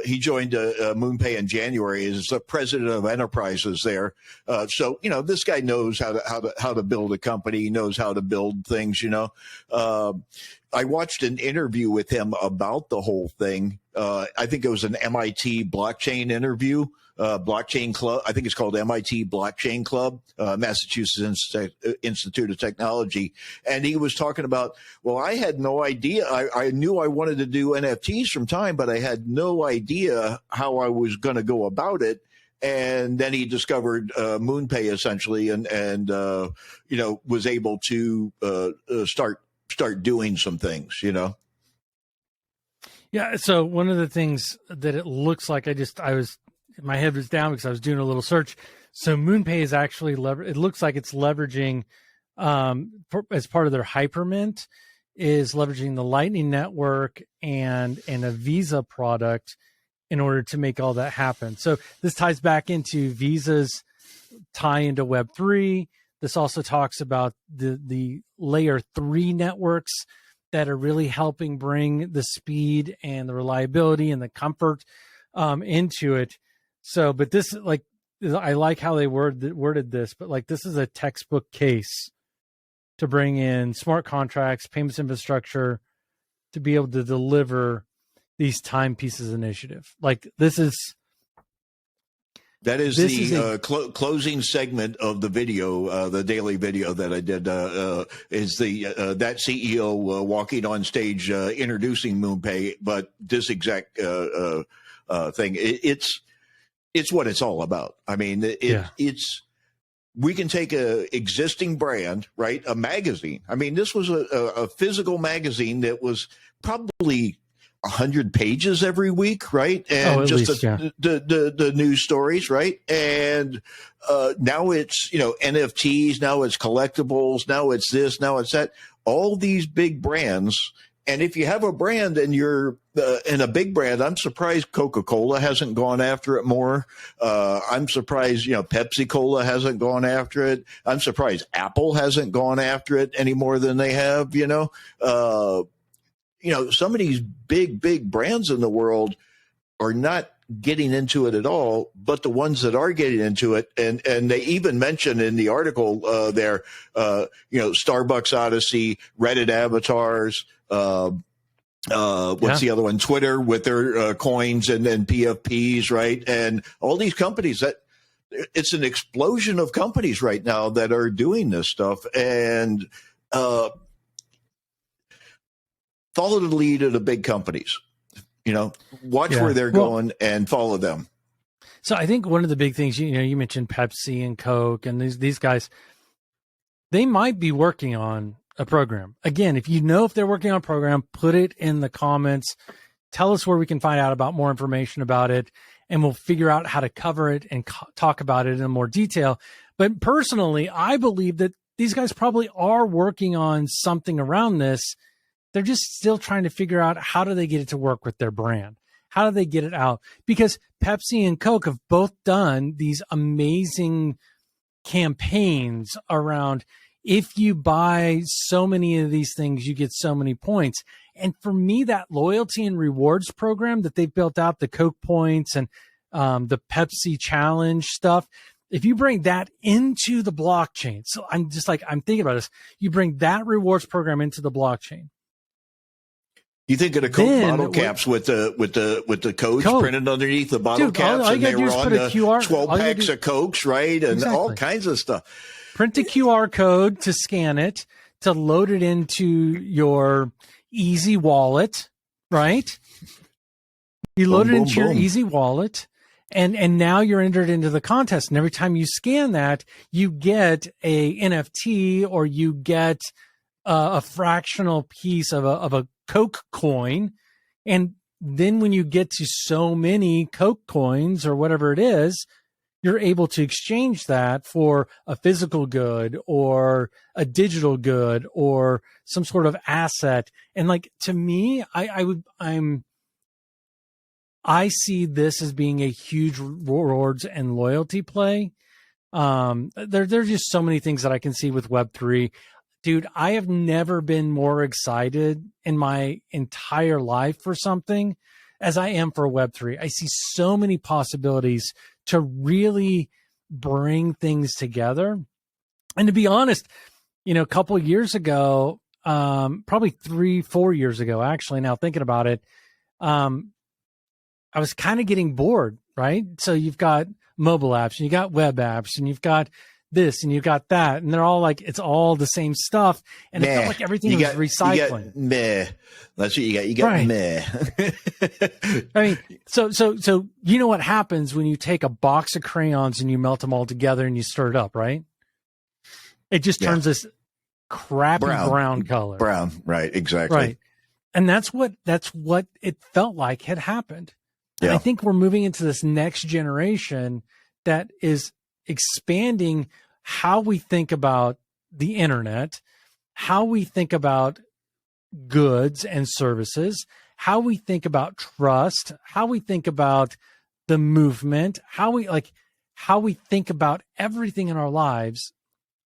He joined Moonpay in January as the president of enterprises there. So this guy knows how to build a company. He knows how to build things. I watched an interview with him about the whole thing. I think it was an MIT blockchain interview. Blockchain Club. I think it's called MIT Blockchain Club, Massachusetts Institute of Technology. And he was talking about, well, I had no idea. I knew I wanted to do NFTs from Time, but I had no idea how I was going to go about it. And then he discovered Moonpay essentially, and was able to start doing some things. Yeah. So one of the things that it looks like, my head was down because I was doing a little search. So Moonpay is actually it looks like it's leveraging as part of their Hypermint, is leveraging the Lightning Network and a Visa product in order to make all that happen. So this ties back into Visa's tie into Web3. This also talks about the layer 3 networks that are really helping bring the speed and the reliability and the comfort into it. So, but this, I like how they worded this, but this is a textbook case to bring in smart contracts, payments infrastructure, to be able to deliver these timepieces initiative. That is the closing segment of the video, the daily video that I did, is that CEO walking on stage introducing Moonpay, but this exact thing. It's what it's all about. I mean, we can take a existing brand, right? A magazine. I mean, this was a physical magazine that was probably 100 pages every week, right? And the news stories, right? And now it's NFTs, now it's collectibles, now it's this, now it's that. All these big brands. And if you have a brand and you're in a big brand, I'm surprised Coca-Cola hasn't gone after it more. I'm surprised, Pepsi-Cola hasn't gone after it. I'm surprised Apple hasn't gone after it any more than they have, some of these big brands in the world are not getting into it at all, but the ones that are getting into it, and they even mentioned in the article there, Starbucks Odyssey, Reddit avatars, what's the other one? Twitter with their coins and PFPs, right? And all these companies it's an explosion of companies right now that are doing this stuff, and follow the lead of the big companies. Watch where they're going and follow them. So I think one of the big things, you mentioned Pepsi and Coke and these guys, they might be working on a program. Again, if they're working on a program, put it in the comments. Tell us where we can find out about more information about it, and we'll figure out how to cover it and talk about it in more detail. But personally, I believe that these guys probably are working on something around this. They're just still trying to figure out how do they get it to work with their brand? How do they get it out? Because Pepsi and Coke have both done these amazing campaigns around, if you buy so many of these things, you get so many points. And for me, that loyalty and rewards program that they've built out, the Coke points and the Pepsi challenge stuff, if you bring that into the blockchain, so I'm thinking about this, you bring that rewards program into the blockchain. You think of the Coke bottle caps with the codes printed underneath the bottle caps, and they were on the 12 packs of Cokes, right? And all kinds of stuff. Print a QR code to scan it, to load it into your Easy Wallet, right? You load it into your Easy Wallet, and now you're entered into the contest. And every time you scan that, you get a NFT, or you get a fractional piece of a Coke coin. And then when you get to so many Coke coins or whatever it is, you're able to exchange that for a physical good or a digital good or some sort of asset. And to me, I'm I see this as being a huge rewards and loyalty play. There's just so many things that I can see with Web3. Dude, I have never been more excited in my entire life for something as I am for Web3. I see so many possibilities to really bring things together. And to be honest, a couple of years ago, probably 3-4 years ago, actually, now thinking about it, I was kind of getting bored, right? So you've got mobile apps and you got web apps and you've got this and you've got that. And they're all like, it's all the same stuff. And it felt like everything was recycling. That's what you got. You got right. meh. I mean, so you know what happens when you take a box of crayons and you melt them all together and you stir it up, right? It just turns this crappy brown color. Brown, right, exactly. Right. And that's what it felt like had happened. And I think we're moving into this next generation that is expanding how we think about the internet, how we think about goods and services, how we think about trust, how we think about the movement, how we think about everything in our lives,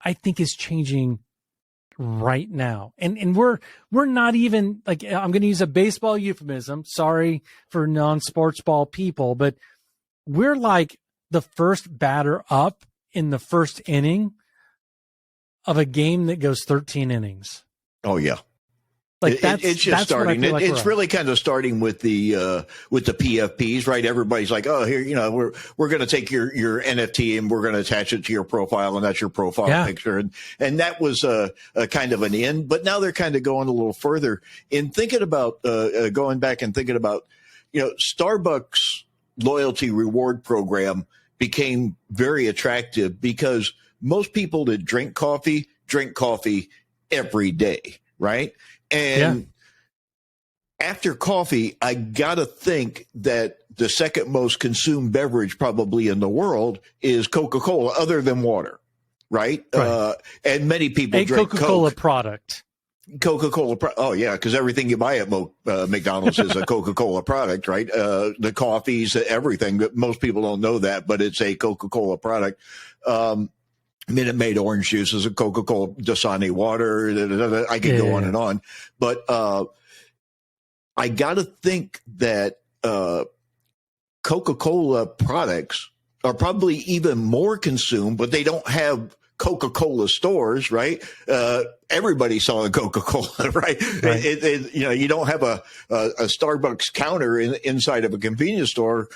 I think is changing right now. And we're not even like, I'm going to use a baseball euphemism. Sorry for non-sports ball people, but we're like the first batter up in the first inning of a game that goes 13 innings. Oh yeah. Like it's just starting. It's really kind of starting with the PFPs, right? Everybody's like, oh, here, we're going to take your NFT and we're going to attach it to your profile, and that's your profile picture, and that was a kind of an end. But now they're kind of going a little further in thinking about going back and thinking about, Starbucks loyalty reward program became very attractive because most people that drink coffee every day, right? And after coffee, I got to think that the second most consumed beverage probably in the world is Coca-Cola, other than water, right? And many people drink Coca-Cola Coke. Product. Oh, yeah, because everything you buy at McDonald's is a Coca-Cola product, right? The coffees, everything. Most people don't know that, but it's a Coca-Cola product. Minute Maid orange juice is a Coca-Cola, Dasani water. I could go on and on. But I got to think that Coca-Cola products are probably even more consumed, but they don't have Coca-Cola stores, right? Everybody saw a Coca-Cola, right? You don't have a Starbucks counter inside of a convenience store.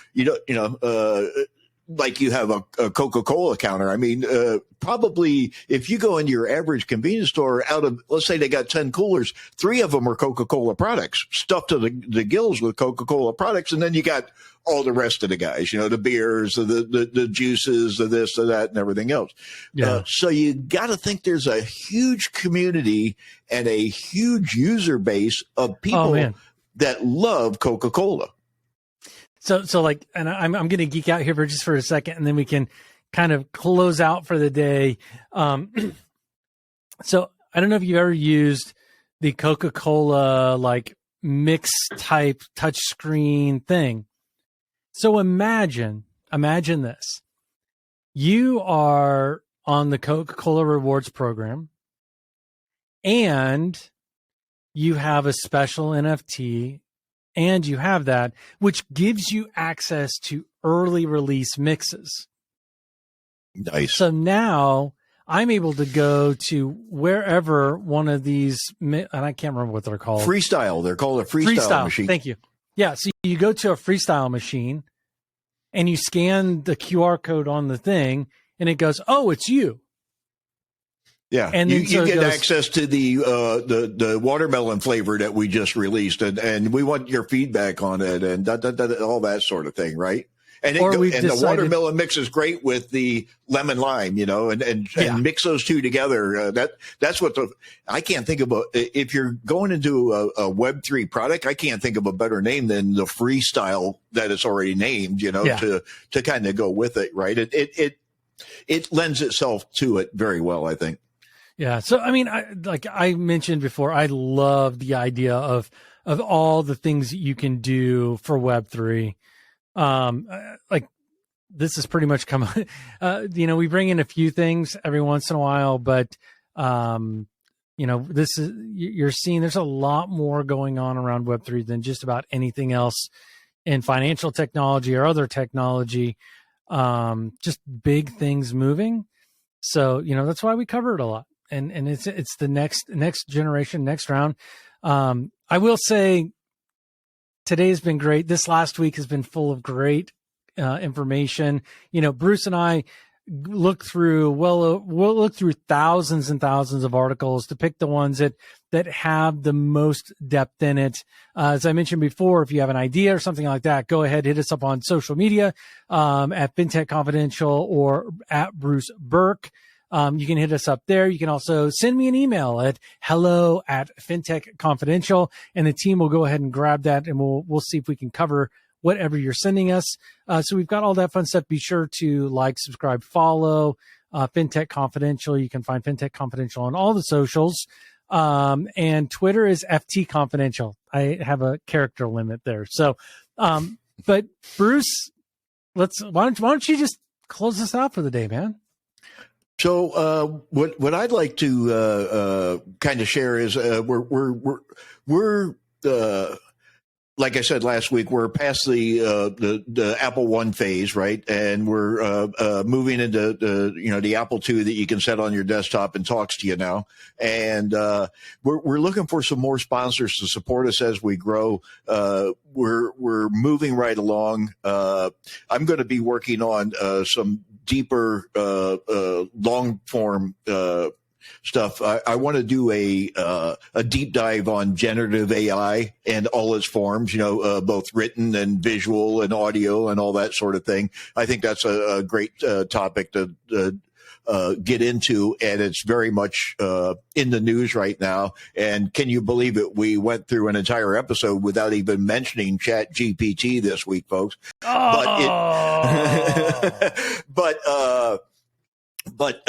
Like you have a Coca-Cola counter. I mean, probably if you go into your average convenience store, out of, let's say they got 10 coolers, 3 of them are Coca-Cola products, stuffed to the gills with Coca-Cola products. And then you got all the rest of the guys, the beers, the juices, the this, the that, and everything else. So you got to think there's a huge community and a huge user base of people that love Coca-Cola. So like, and I'm going to geek out here for a second, and then we can kind of close out for the day. So I don't know if you've ever used the Coca-Cola like mix type touchscreen thing. So imagine this. You are on the Coca-Cola Rewards program, and you have a special NFT. And you have that, which gives you access to early release mixes. Nice. So now I'm able to go to wherever one of these, and I can't remember what they're called. Freestyle. They're called a freestyle machine. Thank you. Yeah. So you go to a freestyle machine and you scan the QR code on the thing and it goes, oh, it's you. Yeah, and you get access to the watermelon flavor that we just released, and we want your feedback on it, and all that sort of thing, right? And the watermelon mix is great with the lemon lime, and mix those two together. That's what I can't think of if you're going into a Web3 product, I can't think of a better name than the freestyle that it's already named, to kind of go with it, right? It lends itself to it very well, I think. Yeah. So, I mean, like I mentioned before, I love the idea of of all the things that you can do for Web3. Like this is pretty much come, we bring in a few things every once in a while, but, this is, you're seeing there's a lot more going on around Web3 than just about anything else in financial technology or other technology. Just big things moving. So, that's why we cover it a lot. And it's the next generation, next round. I will say today's been great. This last week has been full of great information. Bruce and I we'll look through thousands and thousands of articles to pick the ones that have the most depth in it. As I mentioned before, if you have an idea or something like that, go ahead, hit us up on social media, at Fintech Confidential or at Bruce Burke. You can hit us up there. You can also send me an email at hello@Fintech Confidential, and the team will go ahead and grab that, and we'll see if we can cover whatever you're sending us. So we've got all that fun stuff. Be sure to like, subscribe, follow Fintech Confidential. You can find Fintech Confidential on all the socials. And Twitter is FT Confidential. I have a character limit there. So, but Bruce, why don't you just close this out for the day, man? So what I'd like to kind of share is we're like I said last week, we're past the Apple One phase, right? And we're moving into the Apple II that you can set on your desktop and talks to you now. And we're looking for some more sponsors to support us as we grow. We're moving right along. I'm going to be working on some deeper long form stuff. I want to do a deep dive on generative AI and all its forms, both written and visual and audio and all that sort of thing. I think that's a great topic to get into, and it's very much in the news right now. And can you believe it? We went through an entire episode without even mentioning Chat GPT this week, folks. But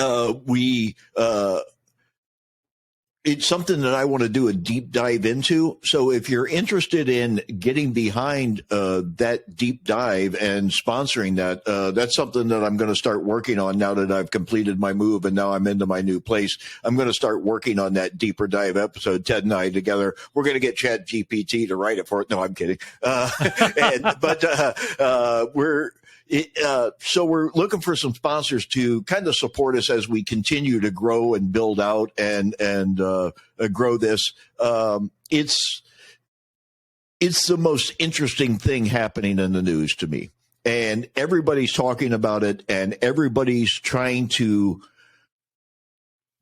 it's something that I want to do a deep dive into. So if you're interested in getting behind that deep dive and sponsoring that, that's something that I'm going to start working on now that I've completed my move and now I'm into my new place. I'm going to start working on that deeper dive episode. Ted and I together, we're going to get Chat GPT to write it for it. No, I'm kidding. So we're looking for some sponsors to kind of support us as we continue to grow and build out and grow this. It's the most interesting thing happening in the news to me, and everybody's talking about it, and everybody's trying to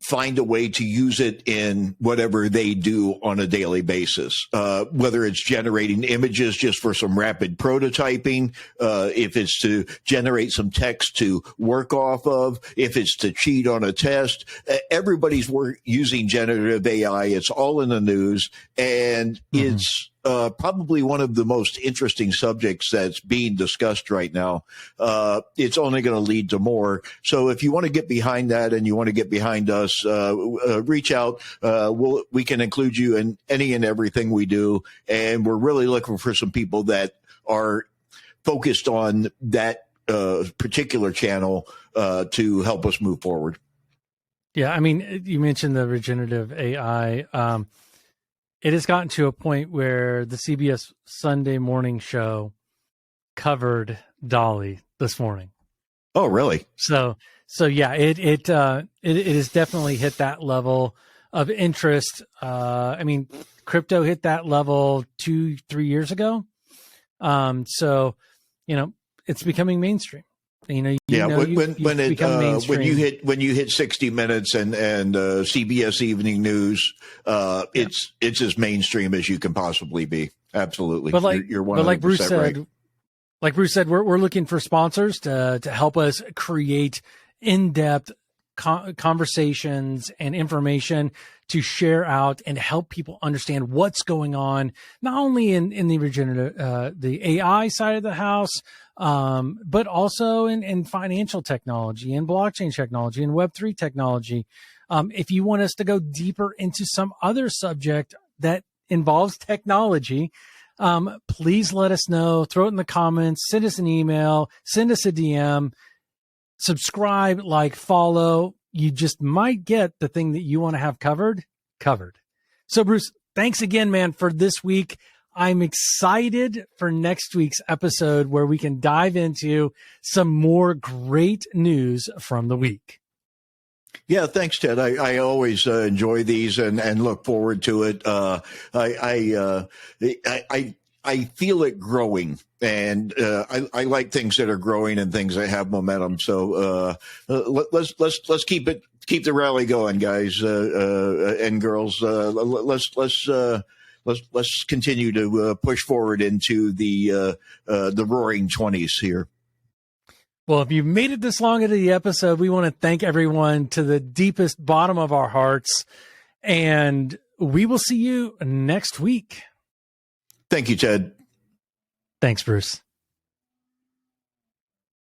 find a way to use it in whatever they do on a daily basis, whether it's generating images just for some rapid prototyping, if it's to generate some text to work off of, if it's to cheat on a test. Everybody's using generative AI. It's all in the news, and it's probably one of the most interesting subjects that's being discussed right now. It's only going to lead to more. So if you want to get behind that and you want to get behind us, reach out. We can include you in any and everything we do. And we're really looking for some people that are focused on that particular channel to help us move forward. Yeah, I mean, you mentioned the regenerative AI. It has gotten to a point where the CBS Sunday morning show covered DALL-E this morning. Oh, really? So yeah, it has definitely hit that level of interest. I mean, crypto hit that level 2-3 years ago. So, it's becoming mainstream. When you hit 60 Minutes and CBS Evening News, it's as mainstream as you can possibly be. Absolutely. But you're 100% right. Like Bruce said, we're looking for sponsors to help us create in-depth conversations and information to share out and help people understand what's going on, not only in the regenerative, the AI side of the house, but also in financial technology and blockchain technology and Web3 technology. If you want us to go deeper into some other subject that involves technology, please let us know. Throw it in the comments. Send us an email. Send us a DM. Subscribe, like, follow. You just might get the thing that you want to have covered. So, Bruce, thanks again, man, for this week. I'm excited for next week's episode where we can dive into some more great news from the week. Yeah, thanks, Ted. I always enjoy these and look forward to it. I feel it growing, and I like things that are growing and things that have momentum. So let's keep the rally going, guys and girls. Let's continue to push forward into the roaring 20s here. Well, if you've made it this long into the episode, we want to thank everyone to the deepest bottom of our hearts, and we will see you next week. Thank you, Ted. Thanks, Bruce.